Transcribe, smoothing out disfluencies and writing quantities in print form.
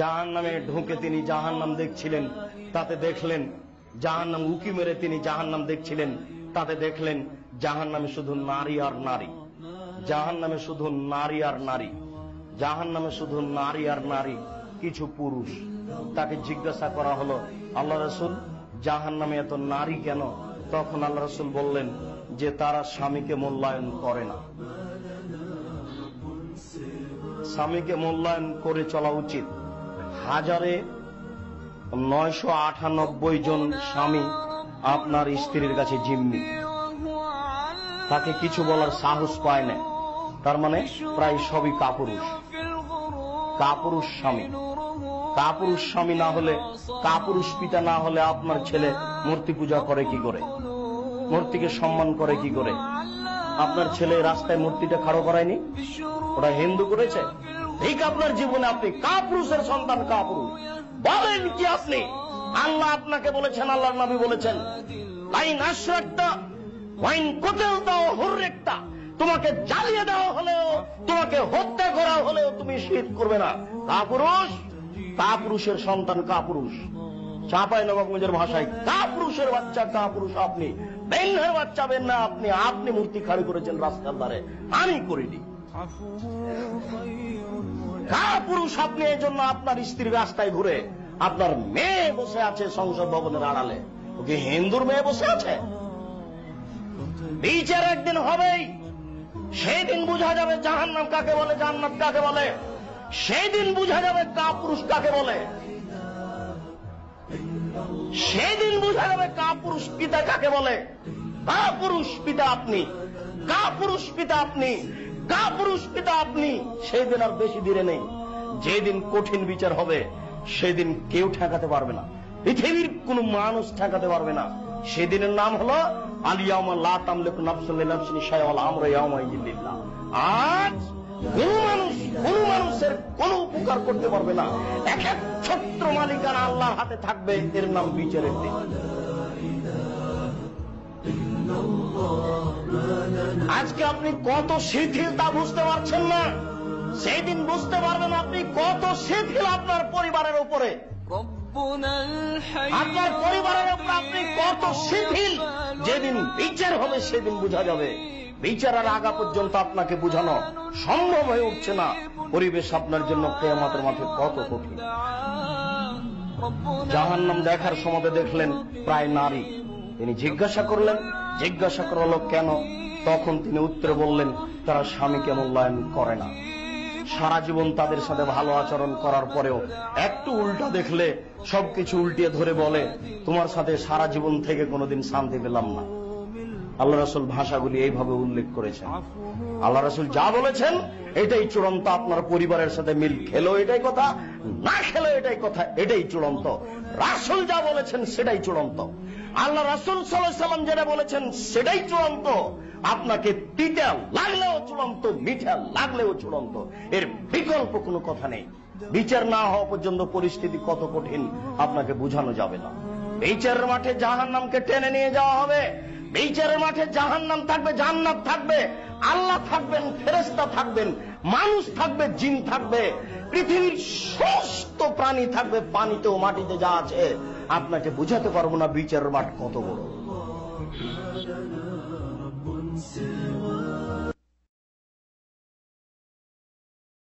জাহান্নামে ঢুকে তিনি জাহান্নাম দেখছিলেন, তাতে দেখলেন জাহান্নাম উকি মেরে তিনি জাহান্নাম দেখছিলেন, তাতে দেখলেন জাহান্নামে শুধু নারী আর নারী, জাহান্নামে শুধু নারী আর নারী, জাহান্নামে শুধু নারী আর নারী, কিছু পুরুষ। তাকে জিজ্ঞাসা করা হলো, আল্লাহ রাসূল, জাহান্নামে এত নারী কেন? তখন আল্লাহ রাসূল বললেন যে তারা স্বামীকে মূল্যায়ন করে না। স্বামীকে মূল্যায়ন করে চলা উচিত। 1998 জন স্বামী আপনার স্ত্রীর কাছে জিম্মি, তাকে কিছু বলার সাহস পায় না। তার মানে প্রায় সবই কাপুরুষ, কাপুরুষ স্বামী। কাপুরুষ স্বামী না হলে, কাপুরুষ পিতা না হলে আপনার ছেলে মূর্তি পূজা করে কি করে, মূর্তিকে সম্মান করে কি করে? আপনার ছেলে রাস্তায় মূর্তিটা খাড়ো করায়নি, ওটা হিন্দু করেছে। ঠিক আপনার জীবনে আপনি কাপুরুষের সন্তান, কাপুরুষ। বলেন কি আপনি? আল্লাহ আপনাকে বলেছেন, আল্লাহর নবী বলেছেন, লাইন আশরাকতা ওয়াইন কুতিলতা ওয়া হুররিকতা, তোমাকে জ্বালিয়ে দেওয়া হলেও, তোমাকে হত্যা করা হলেও তুমি শিরক করবে না। কাপুরুষ, কাপুরুষের সন্তান কাপুরুষ। চাঁপাইনবাবগঞ্জের ভাষায় কাপুরুষের বাচ্চা কাপুরুষ আপনি, বেন্নের বাচ্চা বেন্না আপনি। আপনি মূর্তি খাড়ি করেছেন রাস্তার ধারে, আমি করিনি। কাপুরুষ আপনি। এই জন্য আপনার স্ত্রী রাস্তায় ঘুরে, আপনার মেয়ে বসে আছে সংসদ ভবনের আড়ালে, ওকে হিন্দুর মেয়ে বসে আছে। বিচার একদিন হবেই, সেই দিন বোঝা যাবে জাহান্নাম কাকে বলে, জান্নাত কাকে বলে। সেই দিন বোঝা যাবে কাপুরুষ কাকে বলে। সেই দিন বোঝা যাবে কাপুরুষ পিতা কাকে বলে। কাপুরুষ পিতা আপনি, কাপুরুষ পিতা আপনি, কাপুরুষ পিতা আপনি। সেই দিন আর বেশি দূরে নেই। যেদিন কঠিন বিচার হবে সেদিন কেউ ঠেকাতে পারবে না, পৃথিবীর কোন মানুষ ঠেকাতে পারবে না। সেদিনের নাম হলো আলিয়াউমা লা তামলিকু নাফসুন লিনাফসিন শাইআন ওয়াল আমরু ইয়াওমাইযিন লিল্লাহ। আজ কোন মানুষের কোন উপকার করতে পারবে না। এক এক ছত্র মালিকানা আল্লাহর হাতে থাকবে, এর নাম বিচারের দিন। আজকে আপনি কত শিথিল তা বুঝতে পারছেন না, সেই দিন বুঝতে পারবেন আপনি কত শিথিল আপনার পরিবারের উপরে, আপনার পরিবারের উপর আপনি কত শিথিল। যেদিন বিচার হবে সেদিন বোঝা যাবে। বিচারের আগা পর্যন্ত আপনাকে বোঝানো সম্ভব হয়ে উঠছে না। পরিবেশ আপনার জন্য কিয়ামতের মাঠে কত কঠিন। জাহান্নাম দেখার সময় দেখলেন প্রায় নারী। তিনি জিজ্ঞাসা করলেন, জিজ্ঞাসা করা হলো কেন? তখন তিনি উত্তরে বললেন, তারা স্বামীকে মূল্যায়ন করে না। সারা জীবন তাদের সাথে ভালো আচরণ করার পরেও একটু উল্টা দেখলে সবকিছু উল্টিয়ে ধরে বলে, তোমার সাথে সারা জীবন থেকে কোনোদিন শান্তি পেলাম না। আল্লাহ রাসূল ভাষাগুলি এইভাবে উল্লেখ করেছেন। আল্লাহ রাসূল যা বলেছেন এটাই চূড়ান্ত। আপনার পরিবারের সাথে মিল খেলো এটাই কথা, না খেলো এটাই কথা, এটাই চূড়ান্ত। রাসূল যা বলেছেন সেটাই চূড়ান্ত। আল্লাহ রাসূল সাল্লাল্লাহু আলাইহি ওয়াসাল্লাম যেটা বলেছেন সেটাই চূড়ান্ত। আপনাকে তিতা লাগলেও চূড়ান্ত, মিঠা লাগলেও চূড়ান্ত, এর বিকল্প কোনো কথা নেই। বিচার না হওয়া পর্যন্ত পরিস্থিতি কত কঠিন আপনাকে বোঝানো যাবে না। বিচারের মাঠে জাহান্নামকে টেনে নিয়ে যাওয়া হবে। বিচারের মাঠে জাহান্নাম থাকবে, জান্নাত থাকবে, আল্লাহ থাকবেন, ফেরেশতা থাকবেন, মানুষ থাকবে, জিন থাকবে, পৃথিবীর সমস্ত প্রাণী থাকবে, পানিতে ও মাটিতে যা আছে। আপনাকে বুঝাতে পারবো না বিচারের মাঠ কত বড়।